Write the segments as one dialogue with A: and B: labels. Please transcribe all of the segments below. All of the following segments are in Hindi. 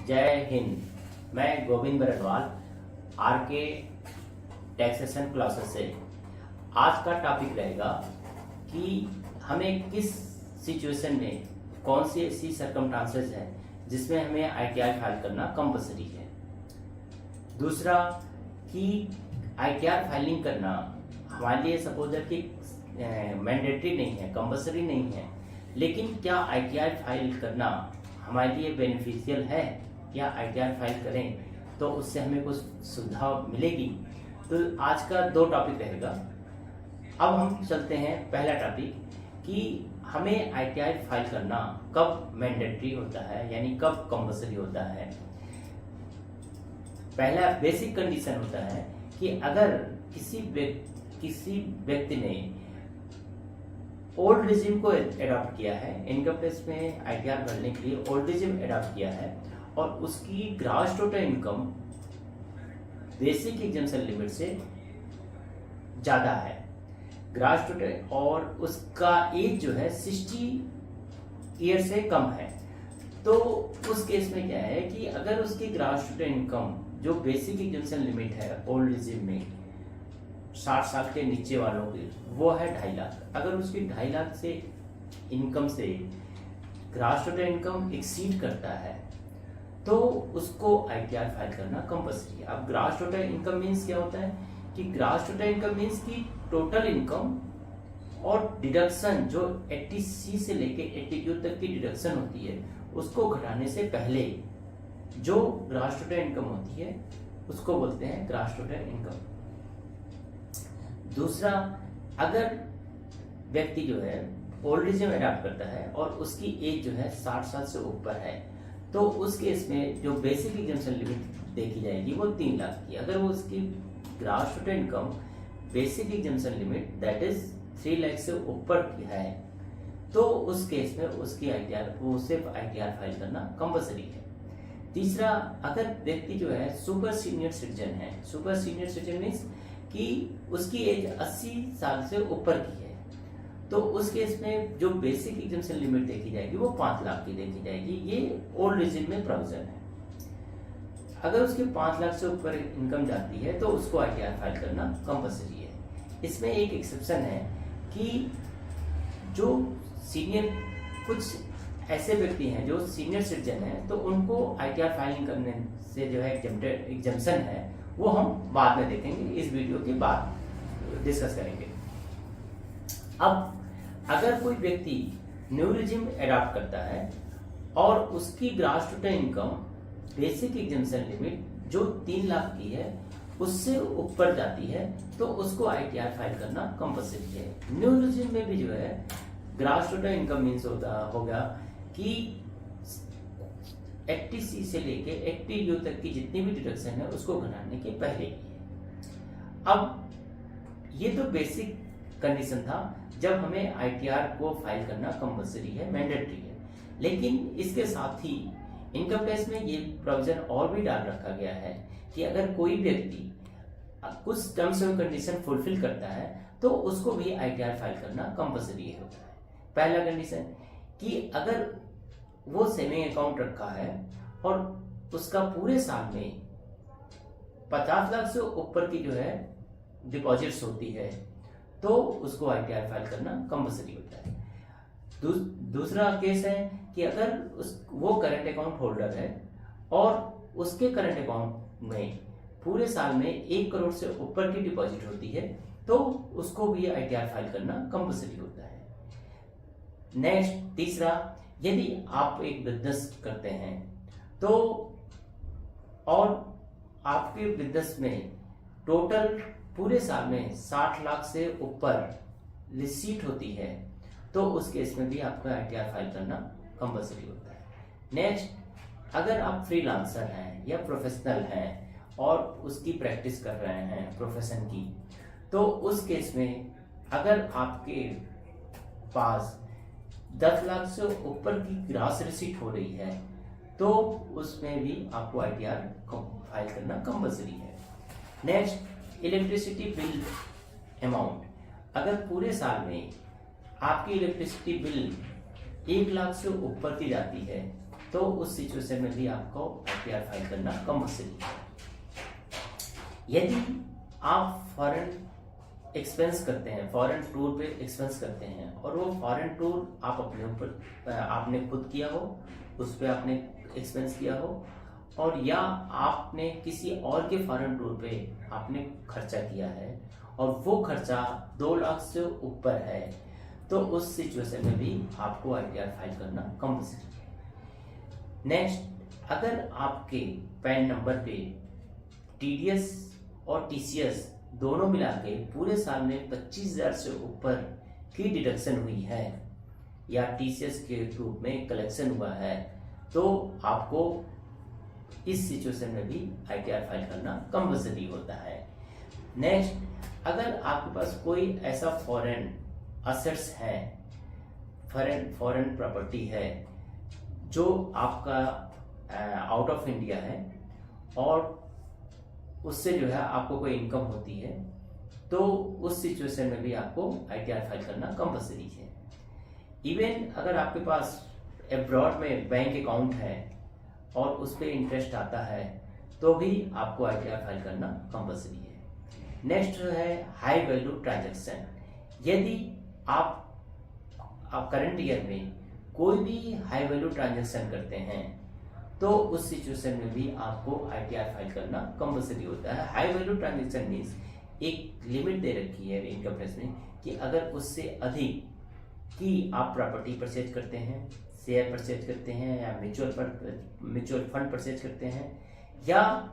A: जय हिंद। मैं गोविंद बरनवाल आर के टैक्सेशन क्लासेस से। आज का टॉपिक रहेगा कि हमें किस सिचुएशन में कौन सी ऐसी सर्कमस्टांसेस है जिसमें हमें आईटीआर फाइल करना कंपलसरी है। दूसरा कि आईटीआर फाइलिंग करना हमारे लिए सपोज है कि मैंडेटरी नहीं है, कंपलसरी नहीं है, लेकिन क्या आईटीआर फाइल करना हमारे लिए बेनिफिशियल है या आईटीआर फाइल करें तो उससे हमें कुछ सुविधा मिलेगी। तो आज का दो टॉपिक रहेगा। अब हम चलते हैं पहला टॉपिक कि हमें आईटीआर फाइल करना कब मैंडेटरी होता है यानी कब कंपलसरी होता है। पहला बेसिक कंडीशन होता है कि अगर किसी व्यक्ति ने ओल्ड रिजिम को एडॉप्ट किया है, इनकम टैक्स में आईटीआर भरने के लिए ओल्ड रिजिम एडॉप्ट किया है और उसकी gross total income basic exemption limit से ज्यादा है ग्रॉस टोटल, और उसका एज जो है 60 ईयर से कम है, तो उस केस में क्या है कि अगर उसकी ग्रॉस टोटल इनकम जो बेसिक एग्जम्पशन लिमिट है ओल्ड रिजिम में 60 साल के नीचे वालों की वो है 2.5 लाख। अगर उसकी 2.5 लाख से इनकम से ग्रॉस टोटल इनकम एक्सीड करता है तो उसको आईटीआर फाइल करना कंपलसरी है। अब ग्रॉस टोटल इनकम मींस क्या होता है कि ग्रॉस टोटल इनकम मींस की टोटल इनकम और डिडक्शन जो 80C से लेके 82 तक की डिडक्शन होती है उसको घटाने से पहले जो ग्रॉस टोटल इनकम होती है उसको बोलते हैं ग्रॉस टोटल इनकम। दूसरा, अगर व्यक्ति जो है ओल्ड रिजिम अडॉप्ट करता है और उसकी एज जो है 60 साल से ऊपर है तो उस केस में जो बेसिक एग्जम्पशन लिमिट देखी जाएगी वो 3 लाख की। अगर वो उसकी gross total income basic exemption limit that is 3 lakh से ऊपर की है तो उस केस में उसकी सिर्फ आईटीआर फाइल करना कंपलसरी है। तीसरा, अगर व्यक्ति जो है सुपर सीनियर सिटीजन है, सुपर सीनियर सिटीजन मीन्स कि उसकी एज 80 साल से ऊपर की है तो उस केस में जो बेसिक एग्जम्पशन लिमिट देखी जाएगी वो 5 लाख की देखी जाएगी। ये ओल्ड रिजिम में प्रोविजन है। अगर उसकी 5 लाख से ऊपर इनकम जाती है तो उसको आईटीआर फाइल करना कंपलसरी है। इसमें एक एक्सेप्शन है कि जो सीनियर कुछ ऐसे व्यक्ति हैं जो सीनियर सिटीजन हैं तो उनको आईटीआर फाइलिंग करने से जो है एग्जम्पशन है वो हम बाद में देखेंगे, इस वीडियो के बाद डिस्कस करेंगे। अब अगर कोई व्यक्ति न्यू रिजिम अडॉप्ट करता है और उसकी gross total income basic exemption limit जो 3 लाख की है उससे ऊपर जाती है तो उसको आईटीआर फाइल करना कंपलसरी है। न्यू रिजिम में भी जो है ग्रॉस टोटल इनकम मीन्स होगा कि 80C से लेके 80U तक की जितनी भी डिडक्शन है उसको घटाने के पहले की है। अब ये तो बेसिक कंडीशन था जब हमें आईटीआर को फाइल करना कंपलसरी है, मैंडेटरी है, लेकिन इसके साथ ही इनकम टैक्स में ये प्रोविजन और भी डाल रखा गया है कि अगर कोई व्यक्ति कुछ टर्म्स एंड कंडीशन फुलफिल करता है तो उसको भी आईटीआर फाइल करना कंपलसरी होता है। पहला कंडीशन कि अगर वो सेविंग अकाउंट रखा है और उसका पूरे साल में 50 लाख से ऊपर की जो है डिपॉजिट्स होती है तो उसको आईटीआर फाइल करना कंपलसरी होता है। दूसरा केस है कि अगर वो करंट अकाउंट होल्डर है और उसके करंट अकाउंट में पूरे साल में 1 करोड़ से ऊपर की डिपॉजिट होती है तो उसको भी आईटीआर फाइल करना कंपलसरी होता है। नेक्स्ट, तीसरा, यदि आप एक बिजनेस करते हैं तो और आपके बिजनेस में टोटल पूरे साल में 60 लाख से ऊपर रिसीट होती है तो उस केस में भी आपको आईटीआर फाइल करना कंपलसरी होता है। नेक्स्ट, अगर आप फ्रीलांसर हैं या प्रोफेशनल हैं और उसकी प्रैक्टिस कर रहे हैं प्रोफेशन की तो उस केस में अगर आपके पास 10 लाख से ऊपर की ग्रॉस रिसीट हो रही है तो उसमें भी आपको आईटीआर फाइल करना कंपलसरी है। नेक्स्ट, इलेक्ट्रिसिटी बिल अमाउंट, अगर पूरे साल में आपकी इलेक्ट्रिसिटी बिल 1 लाख से ऊपर की जाती है तो उस सिचुएशन में भी आपको आईटीआर फाइल करना कंपल्सरी है। यदि आप फॉरेन एक्सपेंस करते हैं, फॉरेन टूर पे एक्सपेंस करते हैं और वो फॉरेन टूर आप अपने ऊपर आपने खुद किया हो, उस पर आपने एक्सपेंस किया हो, और या आपने किसी और के फॉरेन टूर पे आपने खर्चा किया है और वो खर्चा 2 लाख से ऊपर है, तो उस सिचुएशन में भी आपको आईटीआर फाइल करना कंपल्सरी है। नेक्स्ट, अगर आपके पैन नंबर पे टीडीएस और टीसीएस दोनों मिला के पूरे साल में 25,000 से ऊपर की डिडक्शन हुई है या टीसीएस के रूप में कलेक्शन हुआ है, तो आपको इस सिचुएशन में भी आईटीआर फाइल करना कंपल्सरी होता है। नेक्स्ट, अगर आपके पास कोई ऐसा फॉरेन असेट्स है, फॉरेन प्रॉपर्टी है जो आपका आउट ऑफ इंडिया है और उससे जो है आपको कोई इनकम होती है, तो उस सिचुएशन में भी आपको आईटीआर फाइल करना कंपल्सरी है। इवन अगर आपके पास अब्रॉड में बैंक अकाउंट है और उस पर इंटरेस्ट आता है, तो भी आपको आईटीआर फाइल करना कंपल्सरी है। नेक्स्ट है हाई वैल्यू ट्रांजैक्शन। यदि आप करंट ईयर में कोई भी हाई वैल्यू ट्रांजैक्शन करते हैं, तो उस सिचुएशन में भी आपको आईटीआर फाइल करना कंपल्सरी होता है। हाई वैल्यू ट्रांजैक्शन मीन्स एक लिमिट दे रखी है इनकम टैक्स में कि अगर उससे अधिक की आप प्रॉपर्टी परचेज करते हैं, शेयर परचेज करते हैं या म्यूचुअल फंड परचेज करते हैं, या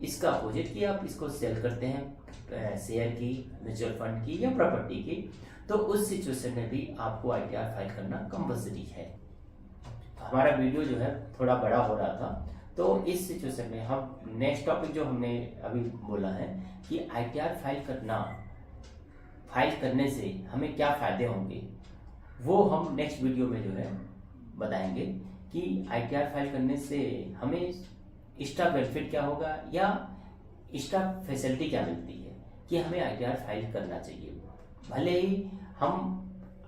A: इसका अपोजिट कि आप इसको सेल करते हैं, शेयर की, म्यूचुअल फंड की या प्रॉपर्टी की, तो उस सिचुएशन में भी आपको आईटीआर फाइल करना कंपल्सरी है। हमारा वीडियो जो है थोड़ा बड़ा हो रहा था, तो इस सिचुएशन में हम नेक्स्ट टॉपिक जो हमने अभी बोला है कि आईटीआर फाइल करने से हमें क्या फायदे होंगे, वो हम नेक्स्ट वीडियो में जो है बताएंगे कि आईटीआर फाइल करने से हमें एक्स्ट्रा बेनिफिट क्या होगा या एक्स्ट्रा फैसिलिटी क्या मिलती है कि हमें आईटीआर फाइल करना चाहिए, भले ही हम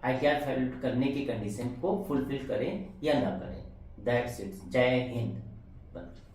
A: आईटीआर फाइल करने की कंडीशन को फुलफिल करें या ना करें। That's it. जय हिंद।